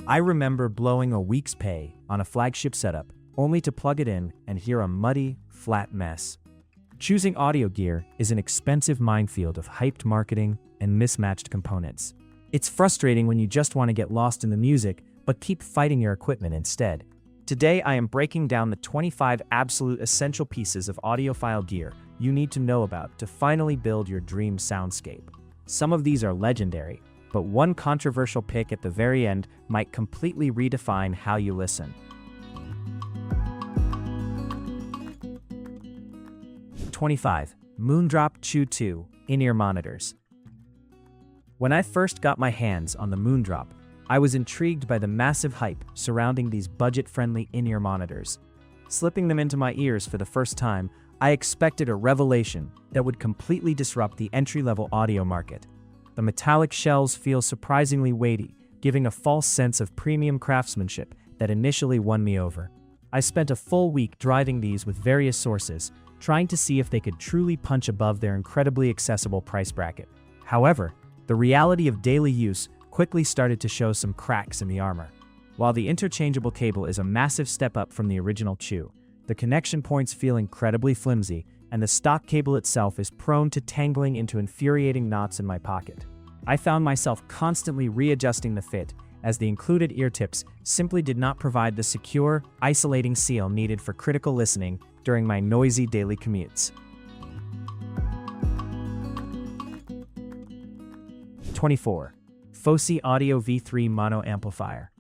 I remember blowing a week's pay on a flagship setup, only to plug it in and hear a muddy, flat mess. Choosing audio gear is an expensive minefield of hyped marketing and mismatched components. It's frustrating when you just want to get lost in the music, but keep fighting your equipment instead. Today, I am breaking down the 25 absolute essential pieces of audiophile gear you need to know about to finally build your dream soundscape. Some of these are legendary, but one controversial pick at the very end might completely redefine how you listen. 25. Moondrop Chew 2 In-Ear Monitors. When I first got my hands on the Moondrop, I was intrigued by the massive hype surrounding these budget-friendly in-ear monitors. Slipping them into my ears for the first time, I expected a revelation that would completely disrupt the entry-level audio market. The metallic shells feel surprisingly weighty, giving a false sense of premium craftsmanship that initially won me over. I spent a full week driving these with various sources, trying to see if they could truly punch above their incredibly accessible price bracket. However, the reality of daily use quickly started to show some cracks in the armor. While the interchangeable cable is a massive step up from the original Chew, the connection points feel incredibly flimsy, and the stock cable itself is prone to tangling into infuriating knots in my pocket. I found myself constantly readjusting the fit, as the included ear tips simply did not provide the secure, isolating seal needed for critical listening during my noisy daily commutes. 24. Fosi Audio V3 Mono Amplifier.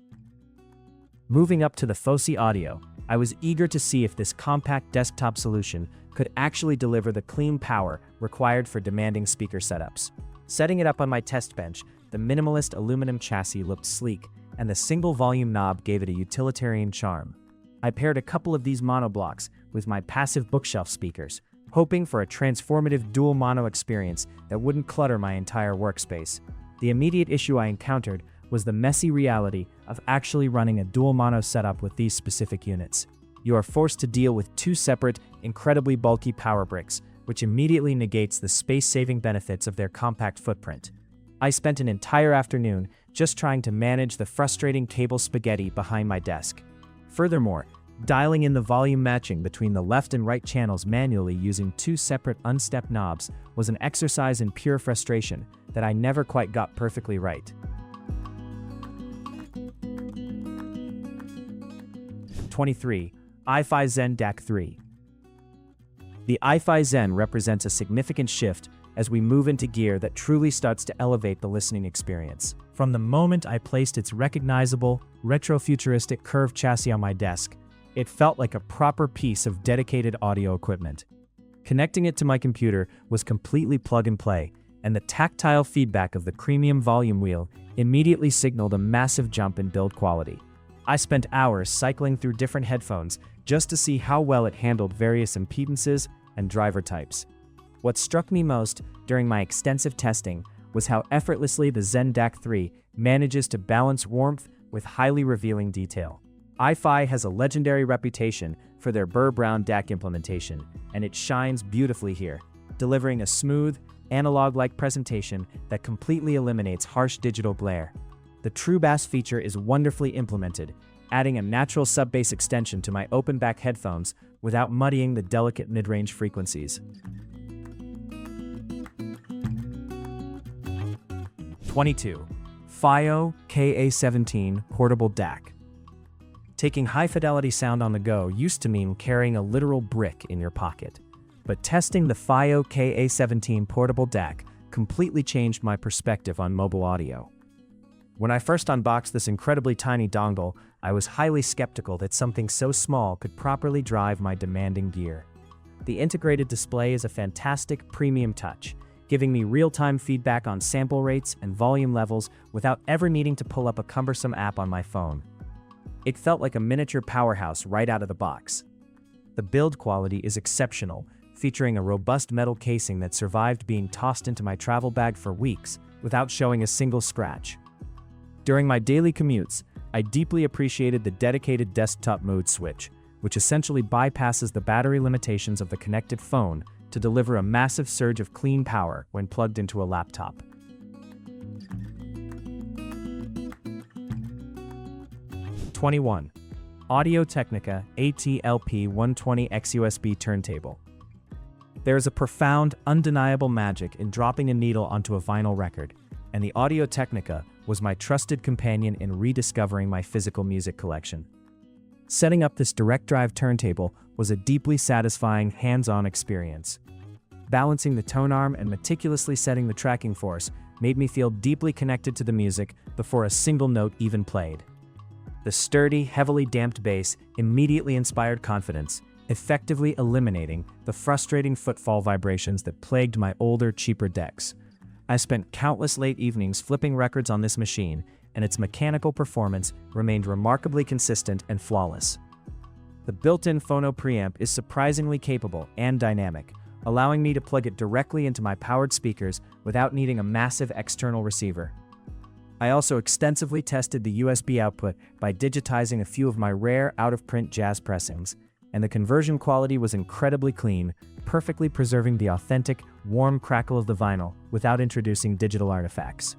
Moving up to the Fosi Audio, I was eager to see if this compact desktop solution could actually deliver the clean power required for demanding speaker setups. Setting it up on my test bench, the minimalist aluminum chassis looked sleek, and the single volume knob gave it a utilitarian charm. I paired a couple of these monoblocks with my passive bookshelf speakers, hoping for a transformative dual mono experience that wouldn't clutter my entire workspace. The immediate issue I encountered was the messy reality of actually running a dual mono setup with these specific units. You are forced to deal with two separate, incredibly bulky power bricks, which immediately negates the space-saving benefits of their compact footprint. I spent an entire afternoon just trying to manage the frustrating cable spaghetti behind my desk. Furthermore, dialing in the volume matching between the left and right channels manually using two separate unstepped knobs was an exercise in pure frustration that I never quite got perfectly right. 23. HiFi Zen DAC 3. The HiFi Zen represents a significant shift as we move into gear that truly starts to elevate the listening experience. From the moment I placed its recognizable, retro-futuristic curved chassis on my desk, it felt like a proper piece of dedicated audio equipment. Connecting it to my computer was completely plug-and-play, and the tactile feedback of the premium volume wheel immediately signaled a massive jump in build quality. I spent hours cycling through different headphones just to see how well it handled various impedances and driver types. What struck me most during my extensive testing was how effortlessly the Zen DAC 3 manages to balance warmth with highly revealing detail. HiFi has a legendary reputation for their burr-brown DAC implementation, and it shines beautifully here, delivering a smooth, analog-like presentation that completely eliminates harsh digital glare. The True Bass feature is wonderfully implemented, adding a natural sub-bass extension to my open-back headphones without muddying the delicate mid-range frequencies. 22. FiiO KA17 Portable DAC. Taking high-fidelity sound on the go used to mean carrying a literal brick in your pocket, but testing the FiiO KA17 Portable DAC completely changed my perspective on mobile audio. When I first unboxed this incredibly tiny dongle, I was highly skeptical that something so small could properly drive my demanding gear. The integrated display is a fantastic premium touch, giving me real-time feedback on sample rates and volume levels without ever needing to pull up a cumbersome app on my phone. It felt like a miniature powerhouse right out of the box. The build quality is exceptional, featuring a robust metal casing that survived being tossed into my travel bag for weeks without showing a single scratch. During my daily commutes, I deeply appreciated the dedicated desktop mode switch, which essentially bypasses the battery limitations of the connected phone to deliver a massive surge of clean power when plugged into a laptop. 21. Audio-Technica AT/LP120X USB Turntable. There is a profound, undeniable magic in dropping a needle onto a vinyl record, and the Audio-Technica was my trusted companion in rediscovering my physical music collection. Setting up this direct drive turntable was a deeply satisfying, hands-on experience. Balancing the tone arm and meticulously setting the tracking force made me feel deeply connected to the music before a single note even played. The sturdy, heavily damped bass immediately inspired confidence, effectively eliminating the frustrating footfall vibrations that plagued my older, cheaper decks. I spent countless late evenings flipping records on this machine, and its mechanical performance remained remarkably consistent and flawless. The built-in phono preamp is surprisingly capable and dynamic, allowing me to plug it directly into my powered speakers without needing a massive external receiver. I also extensively tested the USB output by digitizing a few of my rare out-of-print jazz pressings, and the conversion quality was incredibly clean, perfectly preserving the authentic, warm crackle of the vinyl without introducing digital artifacts.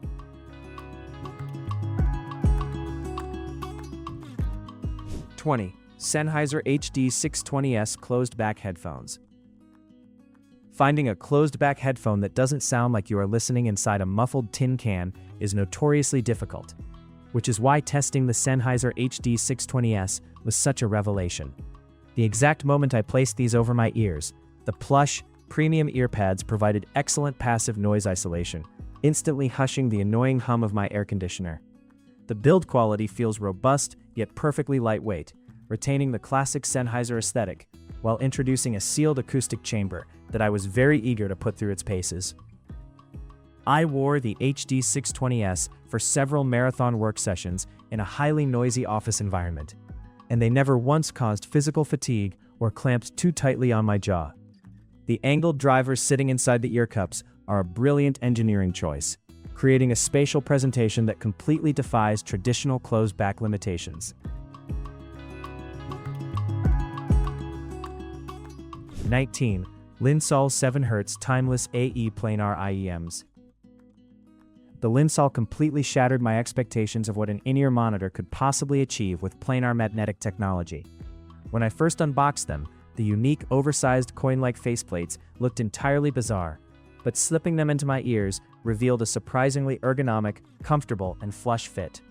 Sennheiser HD620S closed-back headphones. Finding a closed-back headphone that doesn't sound like you are listening inside a muffled tin can is notoriously difficult, which is why testing the Sennheiser HD620S was such a revelation. The exact moment I placed these over my ears, the plush, premium earpads provided excellent passive noise isolation, instantly hushing the annoying hum of my air conditioner. The build quality feels robust yet perfectly lightweight, retaining the classic Sennheiser aesthetic, while introducing a sealed acoustic chamber that I was very eager to put through its paces. I wore the HD620S for several marathon work sessions in a highly noisy office environment, and they never once caused physical fatigue or clamped too tightly on my jaw. The angled drivers sitting inside the ear cups are a brilliant engineering choice, creating a spatial presentation that completely defies traditional closed-back limitations. 19. Linsoul 7Hz Timeless AE Planar IEMs. The Linsoul completely shattered my expectations of what an in-ear monitor could possibly achieve with planar magnetic technology. When I first unboxed them, the unique, oversized coin-like faceplates looked entirely bizarre, but slipping them into my ears revealed a surprisingly ergonomic, comfortable, and flush fit.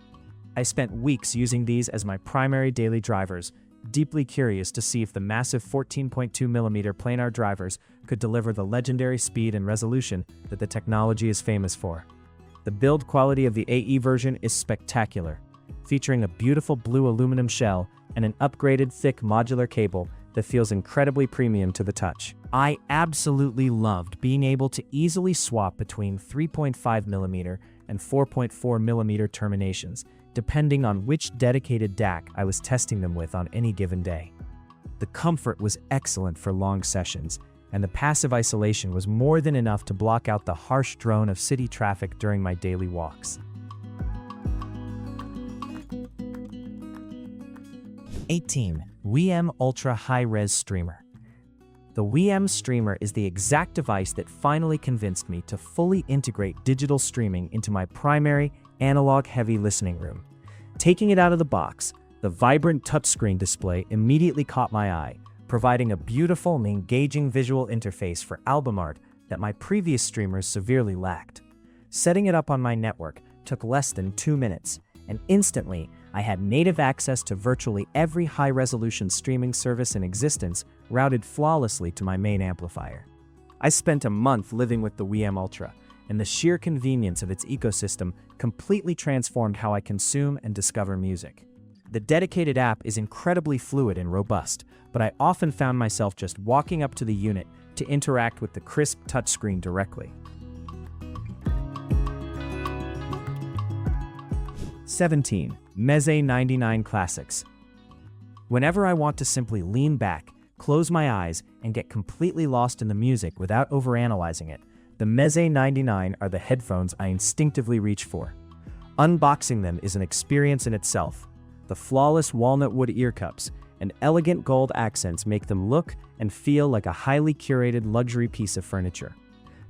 I spent weeks using these as my primary daily drivers, deeply curious to see if the massive 14.2mm planar drivers could deliver the legendary speed and resolution that the technology is famous for. The build quality of the AE version is spectacular, featuring a beautiful blue aluminum shell and an upgraded thick modular cable that feels incredibly premium to the touch. I absolutely loved being able to easily swap between 3.5mm and 4.4mm terminations, depending on which dedicated DAC I was testing them with on any given day. The comfort was excellent for long sessions, and the passive isolation was more than enough to block out the harsh drone of city traffic during my daily walks. 18. WiiM Ultra High-Res Streamer. The WiiM streamer is the exact device that finally convinced me to fully integrate digital streaming into my primary, analog-heavy listening room. Taking it out of the box, the vibrant touchscreen display immediately caught my eye, providing a beautiful and engaging visual interface for album art that my previous streamers severely lacked. Setting it up on my network took less than 2 minutes, and instantly, I had native access to virtually every high-resolution streaming service in existence, routed flawlessly to my main amplifier. I spent a month living with the WiiM Ultra, and the sheer convenience of its ecosystem completely transformed how I consume and discover music. The dedicated app is incredibly fluid and robust, but I often found myself just walking up to the unit to interact with the crisp touchscreen directly. 17. Meze 99 Classics. Whenever I want to simply lean back, close my eyes, and get completely lost in the music without overanalyzing it, the Meze 99 are the headphones I instinctively reach for. Unboxing them is an experience in itself. The flawless walnut wood ear cups and elegant gold accents make them look and feel like a highly curated luxury piece of furniture.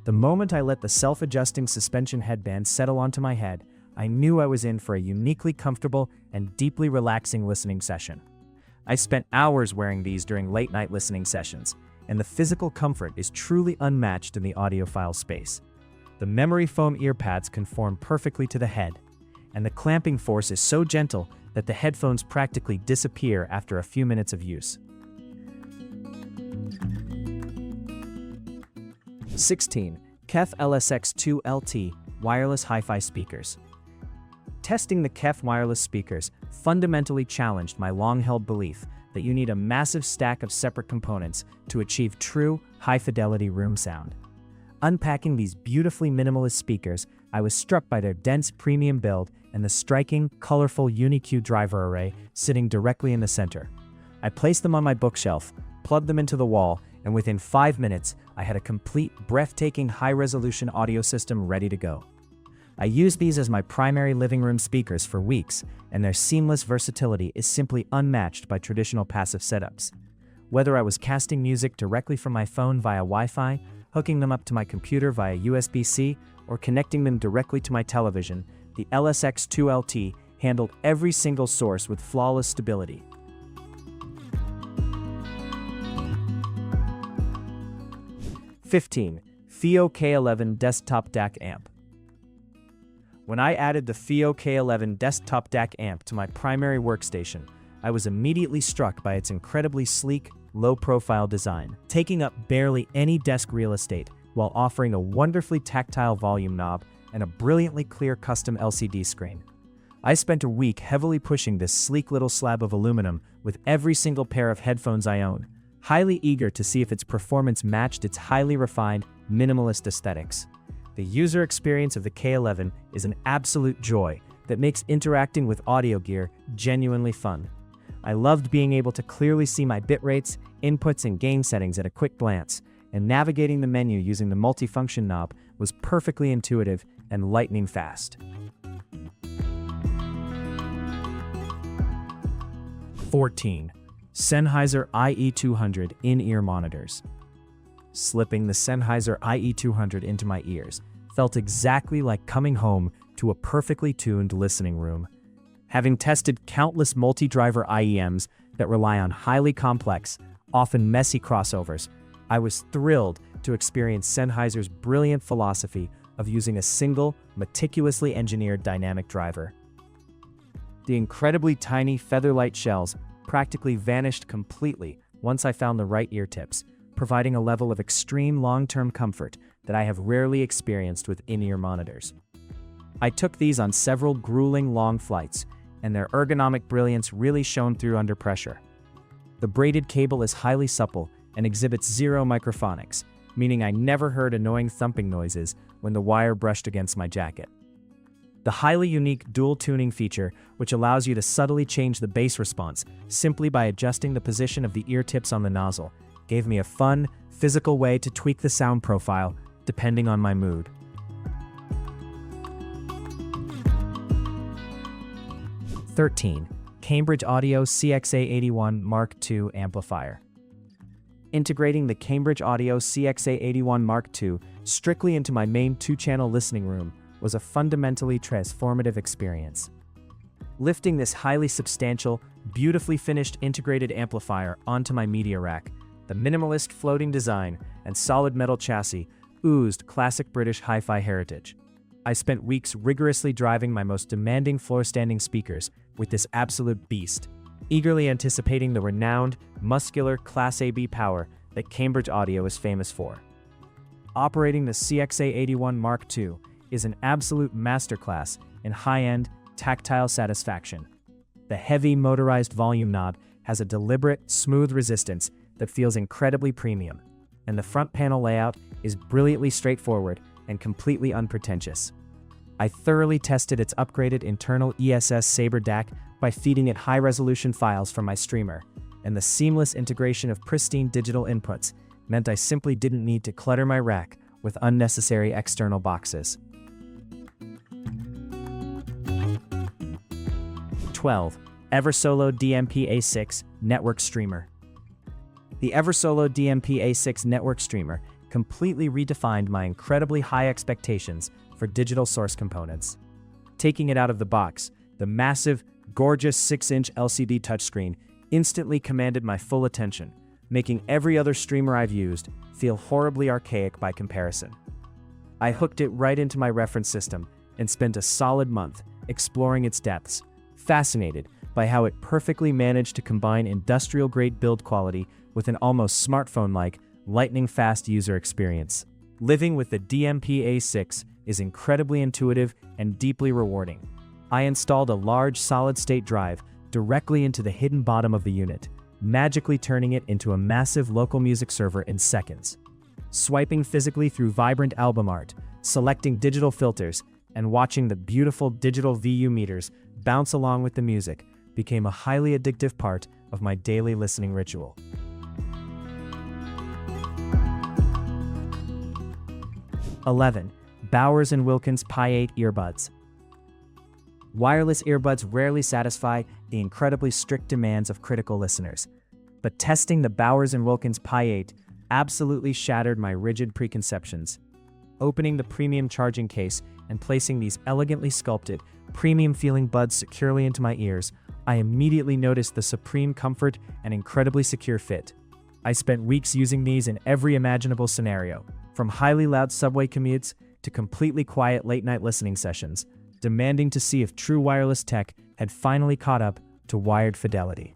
The moment I let the self-adjusting suspension headband settle onto my head, I knew I was in for a uniquely comfortable and deeply relaxing listening session. I spent hours wearing these during late-night listening sessions, and the physical comfort is truly unmatched in the audiophile space. The memory foam earpads conform perfectly to the head, and the clamping force is so gentle that the headphones practically disappear after a few minutes of use. 16. KEF LSX2 LT Wireless HiFi Speakers. Testing the KEF wireless speakers fundamentally challenged my long-held belief that you need a massive stack of separate components to achieve true, high-fidelity room sound. Unpacking these beautifully minimalist speakers, I was struck by their dense premium build and the striking, colorful UniQ driver array sitting directly in the center. I placed them on my bookshelf, plugged them into the wall, and within 5 minutes, I had a complete, breathtaking high-resolution audio system ready to go. I used these as my primary living room speakers for weeks, and their seamless versatility is simply unmatched by traditional passive setups. Whether I was casting music directly from my phone via Wi-Fi, hooking them up to my computer via USB-C, or connecting them directly to my television, the LSX2 LT handled every single source with flawless stability. (15) FiiO K11 Desktop DAC Amp. When I added the FiiO K11 Desktop DAC amp to my primary workstation, I was immediately struck by its incredibly sleek, low-profile design, taking up barely any desk real estate while offering a wonderfully tactile volume knob and a brilliantly clear custom LCD screen. I spent a week heavily pushing this sleek little slab of aluminum with every single pair of headphones I own, highly eager to see if its performance matched its highly refined, minimalist aesthetics. The user experience of the K11 is an absolute joy that makes interacting with audio gear genuinely fun. I loved being able to clearly see my bit rates, inputs, and gain settings at a quick glance, and navigating the menu using the multifunction knob was perfectly intuitive and lightning fast. 14. Sennheiser IE200 in-ear monitors. Slipping the Sennheiser IE200 into my ears felt exactly like coming home to a perfectly tuned listening room. Having tested countless multi-driver IEMs that rely on highly complex, often messy crossovers, I was thrilled to experience Sennheiser's brilliant philosophy of using a single, meticulously engineered dynamic driver. The incredibly tiny feather-light shells practically vanished completely once I found the right ear tips, providing a level of extreme long-term comfort that I have rarely experienced with in-ear monitors. I took these on several grueling long flights, and their ergonomic brilliance really shone through under pressure. The braided cable is highly supple and exhibits zero microphonics, meaning I never heard annoying thumping noises when the wire brushed against my jacket. The highly unique dual tuning feature, which allows you to subtly change the bass response simply by adjusting the position of the ear tips on the nozzle, gave me a fun, physical way to tweak the sound profile depending on my mood. 13. Cambridge Audio CXA81 Mark II Amplifier. Integrating the Cambridge Audio CXA81 Mark II strictly into my main 2-channel listening room was a fundamentally transformative experience. Lifting this highly substantial, beautifully finished integrated amplifier onto my media rack, the minimalist floating design and solid metal chassis oozed classic British hi-fi heritage. I spent weeks rigorously driving my most demanding floor-standing speakers with this absolute beast, eagerly anticipating the renowned, muscular Class AB power that Cambridge Audio is famous for. Operating the CXA81 Mark II is an absolute masterclass in high-end, tactile satisfaction. The heavy motorized volume knob has a deliberate, smooth resistance that feels incredibly premium, and the front panel layout is brilliantly straightforward and completely unpretentious. I thoroughly tested its upgraded internal ESS Sabre DAC by feeding it high-resolution files from my streamer, and the seamless integration of pristine digital inputs meant I simply didn't need to clutter my rack with unnecessary external boxes. 12. Eversolo DMP A6 Network Streamer. The Eversolo DMP A6 Network Streamer completely redefined my incredibly high expectations for digital source components. Taking it out of the box, the massive, gorgeous 6-inch LCD touchscreen instantly commanded my full attention, making every other streamer I've used feel horribly archaic by comparison. I hooked it right into my reference system and spent a solid month exploring its depths, fascinated by how it perfectly managed to combine industrial-grade build quality with an almost smartphone-like, lightning-fast user experience. Living with the DMP-A6 is incredibly intuitive and deeply rewarding. I installed a large solid-state drive directly into the hidden bottom of the unit, magically turning it into a massive local music server in seconds. Swiping physically through vibrant album art, selecting digital filters, and watching the beautiful digital VU meters bounce along with the music became a highly addictive part of my daily listening ritual. (11) Bowers & Wilkins Pi 8 Earbuds. Wireless earbuds rarely satisfy the incredibly strict demands of critical listeners, but testing the Bowers & Wilkins Pi 8 absolutely shattered my rigid preconceptions. Opening the premium charging case and placing these elegantly sculpted, premium-feeling buds securely into my ears, I immediately noticed the supreme comfort and incredibly secure fit. I spent weeks using these in every imaginable scenario, from highly loud subway commutes to completely quiet late-night listening sessions, demanding to see if true wireless tech had finally caught up to wired fidelity.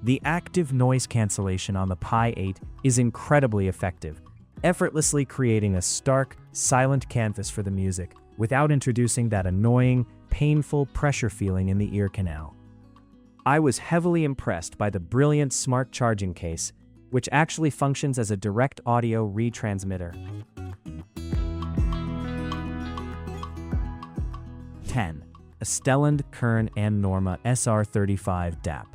The active noise cancellation on the Pi 8 is incredibly effective, effortlessly creating a stark, silent canvas for the music without introducing that annoying, painful pressure feeling in the ear canal. I was heavily impressed by the brilliant smart charging case, which actually functions as a direct audio retransmitter. 10. Astell&Kern A&norma SR35 DAP.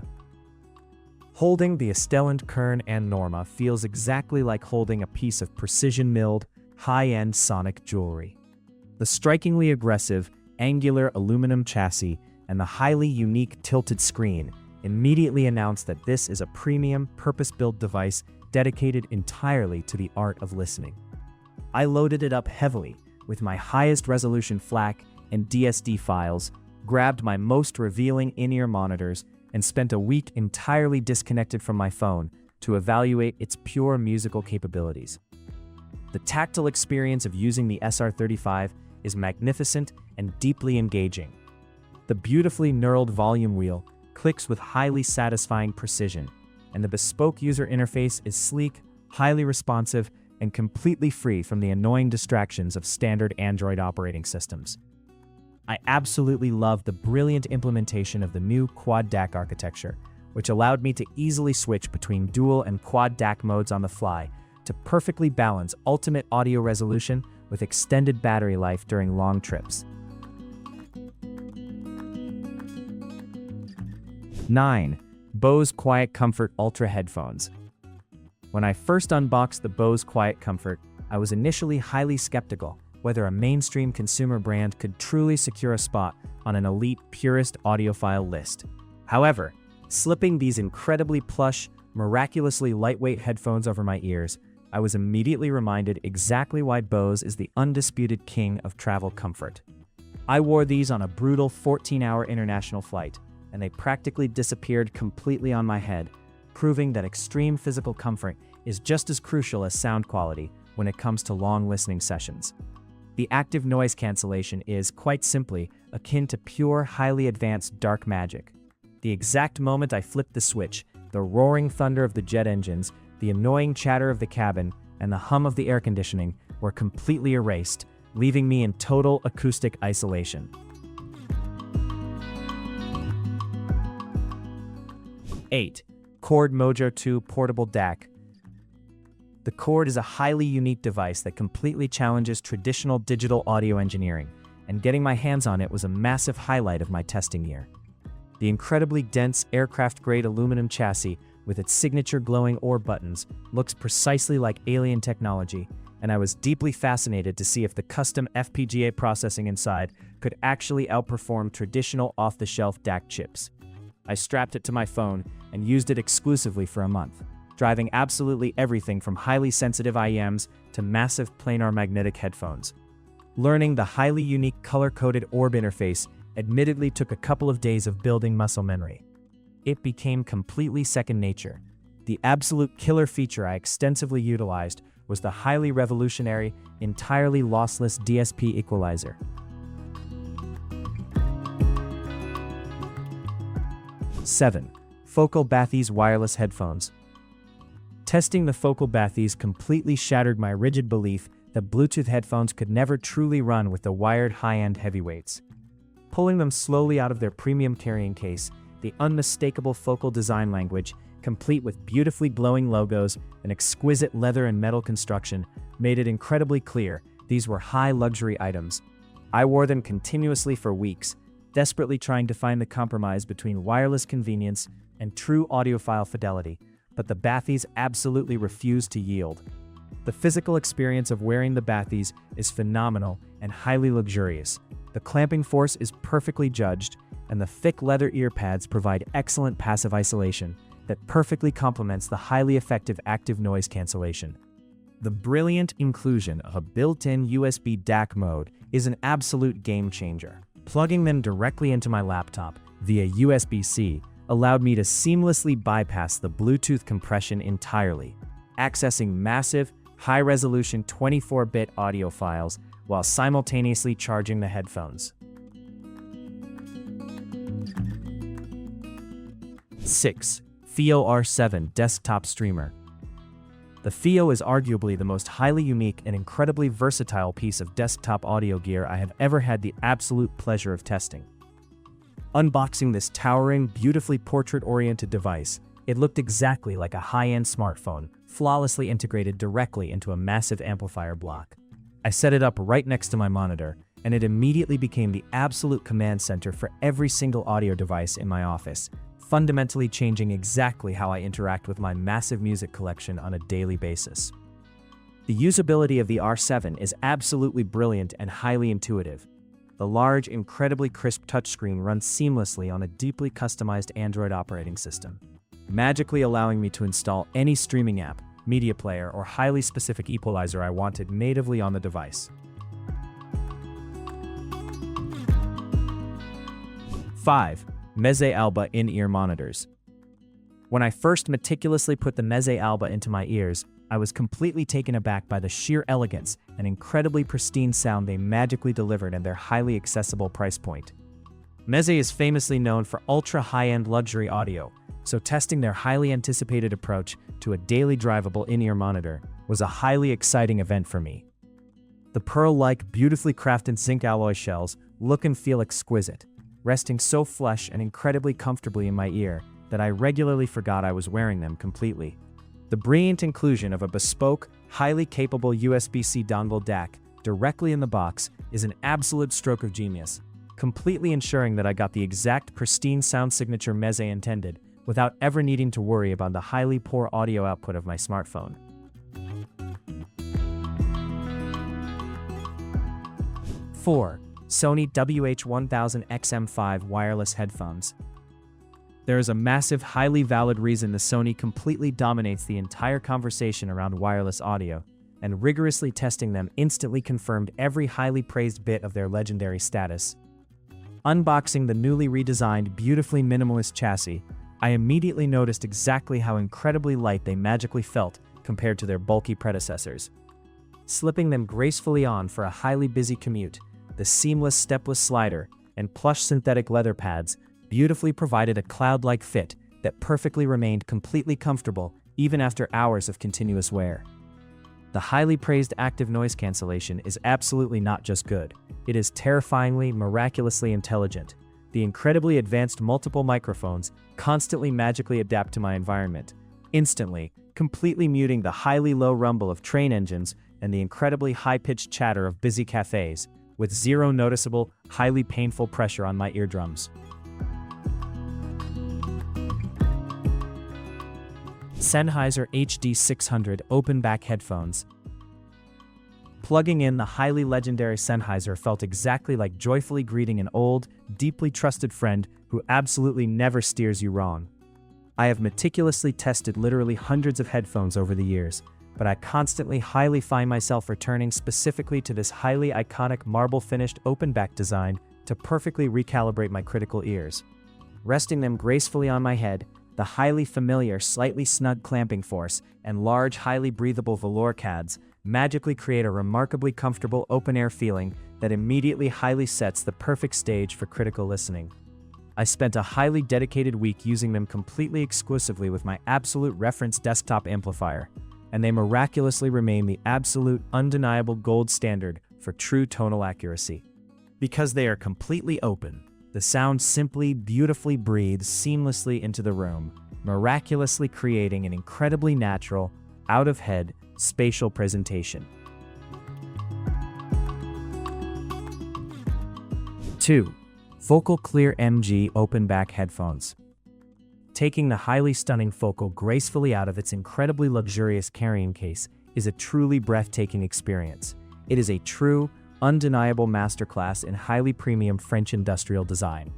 Holding the Astell&Kern A&norma feels exactly like holding a piece of precision-milled, high-end sonic jewelry. The strikingly aggressive, angular aluminum chassis and the highly unique tilted screen immediately announce that this is a premium, purpose-built device dedicated entirely to the art of listening. I loaded it up heavily with my highest resolution FLAC and DSD files, grabbed my most revealing in-ear monitors, and spent a week entirely disconnected from my phone to evaluate its pure musical capabilities. The tactile experience of using the SR35 is magnificent and deeply engaging. The beautifully knurled volume wheel clicks with highly satisfying precision, and the bespoke user interface is sleek, highly responsive, and completely free from the annoying distractions of standard Android operating systems. I absolutely love the brilliant implementation of the new Quad-DAC architecture, which allowed me to easily switch between dual and Quad-DAC modes on the fly to perfectly balance ultimate audio resolution with extended battery life during long trips. 9. Bose QuietComfort Ultra Headphones. When I first unboxed the Bose QuietComfort, I was initially highly skeptical whether a mainstream consumer brand could truly secure a spot on an elite purist audiophile list. However, slipping these incredibly plush, miraculously lightweight headphones over my ears, I was immediately reminded exactly why Bose is the undisputed king of travel comfort. I wore these on a brutal 14-hour international flight, and they practically disappeared completely on my head, proving that extreme physical comfort is just as crucial as sound quality when it comes to long listening sessions. The active noise cancellation is, quite simply, akin to pure, highly advanced dark magic. The exact moment I flipped the switch, the roaring thunder of the jet engines, the annoying chatter of the cabin, and the hum of the air conditioning were completely erased, leaving me in total acoustic isolation. 8. Chord Mojo 2 Portable DAC. The Chord is a highly unique device that completely challenges traditional digital audio engineering, and getting my hands on it was a massive highlight of my testing year. The incredibly dense aircraft-grade aluminum chassis with its signature glowing oar buttons looks precisely like alien technology, and I was deeply fascinated to see if the custom FPGA processing inside could actually outperform traditional off-the-shelf DAC chips. I strapped it to my phone and used it exclusively for a month, driving absolutely everything from highly sensitive IEMs to massive planar magnetic headphones. Learning the highly unique color-coded orb interface admittedly took a couple of days of building muscle memory. It became completely second nature. The absolute killer feature I extensively utilized was the highly revolutionary, entirely lossless DSP equalizer. 7. Focal Bathy's wireless headphones. Testing the Focal Bathy's completely shattered my rigid belief that Bluetooth headphones could never truly run with the wired high-end heavyweights. Pulling them slowly out of their premium carrying case, the unmistakable Focal design language, complete with beautifully glowing logos and exquisite leather and metal construction, made it incredibly clear these were high luxury items. I wore them continuously for weeks, desperately trying to find the compromise between wireless convenience and true audiophile fidelity, but the Bathy's absolutely refused to yield. The physical experience of wearing the Bathy's is phenomenal and highly luxurious. The clamping force is perfectly judged, and the thick leather ear pads provide excellent passive isolation that perfectly complements the highly effective active noise cancellation. The brilliant inclusion of a built-in USB-DAC mode is an absolute game changer. Plugging them directly into my laptop via USB-C allowed me to seamlessly bypass the Bluetooth compression entirely, accessing massive, high-resolution 24-bit audio files while simultaneously charging the headphones. 6. FiiO R7 Desktop Streamer. The FiiO is arguably the most highly unique and incredibly versatile piece of desktop audio gear I have ever had the absolute pleasure of testing. Unboxing this towering, beautifully portrait-oriented device, it looked exactly like a high-end smartphone, flawlessly integrated directly into a massive amplifier block. I set it up right next to my monitor, and it immediately became the absolute command center for every single audio device in my office, fundamentally changing exactly how I interact with my massive music collection on a daily basis. The usability of the R7 is absolutely brilliant and highly intuitive. The large, incredibly crisp touchscreen runs seamlessly on a deeply customized Android operating system, magically allowing me to install any streaming app, media player, or highly specific equalizer I wanted natively on the device. 5. Meze Alba in-ear monitors. When I first meticulously put the Meze Alba into my ears, I was completely taken aback by the sheer elegance and incredibly pristine sound they magically delivered at their highly accessible price point. Meze is famously known for ultra-high-end luxury audio, so testing their highly anticipated approach to a daily drivable in-ear monitor was a highly exciting event for me. The pearl-like, beautifully crafted zinc alloy shells look and feel exquisite, resting so flush and incredibly comfortably in my ear that I regularly forgot I was wearing them completely. The brilliant inclusion of a bespoke, highly capable USB-C dongle DAC directly in the box is an absolute stroke of genius, completely ensuring that I got the exact pristine sound signature Meze intended without ever needing to worry about the highly poor audio output of my smartphone. 4. Sony WH-1000XM5 wireless headphones. There is a massive, highly valid reason the Sony completely dominates the entire conversation around wireless audio, and rigorously testing them instantly confirmed every highly praised bit of their legendary status. Unboxing the newly redesigned, beautifully minimalist chassis, I immediately noticed exactly how incredibly light they magically felt compared to their bulky predecessors. Slipping them gracefully on for a highly busy commute, the seamless stepless slider and plush synthetic leather pads beautifully provided a cloud-like fit that perfectly remained completely comfortable even after hours of continuous wear. The highly praised active noise cancellation is absolutely not just good, it is terrifyingly, miraculously intelligent. The incredibly advanced multiple microphones constantly magically adapt to my environment, instantly, completely muting the highly low rumble of train engines and the incredibly high-pitched chatter of busy cafes, with zero noticeable, highly painful pressure on my eardrums. Sennheiser HD600 open-back headphones. Plugging in the highly legendary Sennheiser felt exactly like joyfully greeting an old, deeply trusted friend who absolutely never steers you wrong. I have meticulously tested literally hundreds of headphones over the years, but I constantly highly find myself returning specifically to this highly iconic marble-finished open-back design to perfectly recalibrate my critical ears. Resting them gracefully on my head, the highly familiar, slightly snug clamping force and large, highly breathable velour CADs magically create a remarkably comfortable open-air feeling that immediately highly sets the perfect stage for critical listening. I spent a highly dedicated week using them completely exclusively with my absolute reference desktop amplifier, and they miraculously remain the absolute, undeniable gold standard for true tonal accuracy. Because they are completely open, the sound simply, beautifully breathes seamlessly into the room, miraculously creating an incredibly natural, out-of-head, spatial presentation. 2. Focal Clear MG Open-Back Headphones. Taking the highly stunning Focal gracefully out of its incredibly luxurious carrying case is a truly breathtaking experience. It is a true, undeniable masterclass in highly premium French industrial design.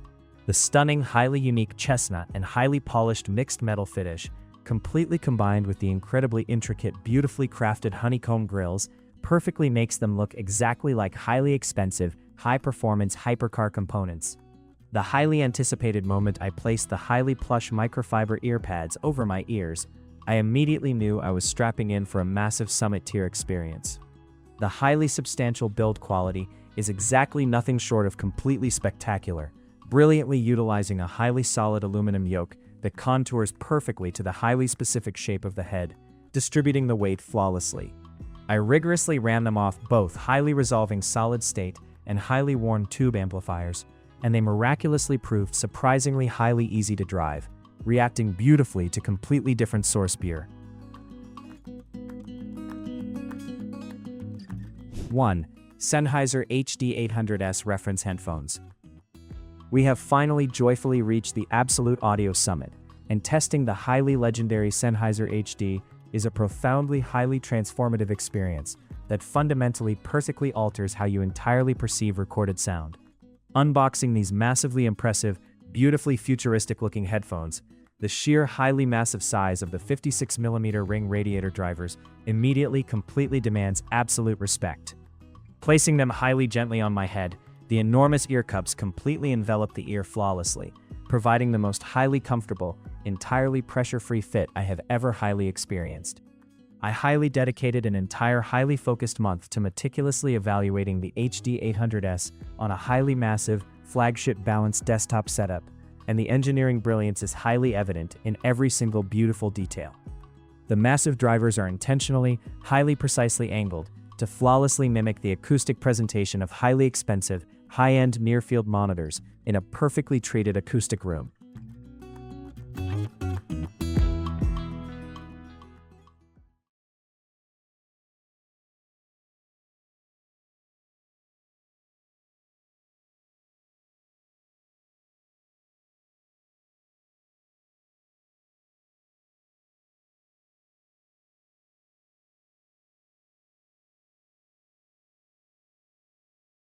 The stunning, highly unique chestnut and highly polished mixed metal finish, completely combined with the incredibly intricate, beautifully crafted honeycomb grills, perfectly makes them look exactly like highly expensive, high-performance hypercar components. The highly anticipated moment I placed the highly plush microfiber earpads over my ears, I immediately knew I was strapping in for a massive summit-tier experience. The highly substantial build quality is exactly nothing short of completely spectacular, brilliantly utilizing a highly solid aluminum yoke that contours perfectly to the highly specific shape of the head, distributing the weight flawlessly. I rigorously ran them off both highly resolving solid-state and highly worn tube amplifiers, and they miraculously proved surprisingly highly easy to drive, reacting beautifully to completely different source gear. 1. Sennheiser HD800S Reference Headphones. We have finally joyfully reached the Absolute Audio Summit, and testing the highly legendary Sennheiser HD is a profoundly highly transformative experience that fundamentally perfectly alters how you entirely perceive recorded sound. Unboxing these massively impressive, beautifully futuristic-looking headphones, the sheer highly massive size of the 56mm ring radiator drivers immediately completely demands absolute respect. Placing them highly gently on my head, the enormous ear cups completely envelop the ear flawlessly, providing the most highly comfortable, entirely pressure-free fit I have ever highly experienced. I highly dedicated an entire highly focused month to meticulously evaluating the HD800S on a highly massive, flagship balanced desktop setup, and the engineering brilliance is highly evident in every single beautiful detail. The massive drivers are intentionally, highly precisely angled to flawlessly mimic the acoustic presentation of highly expensive, high-end near-field monitors in a perfectly treated acoustic room.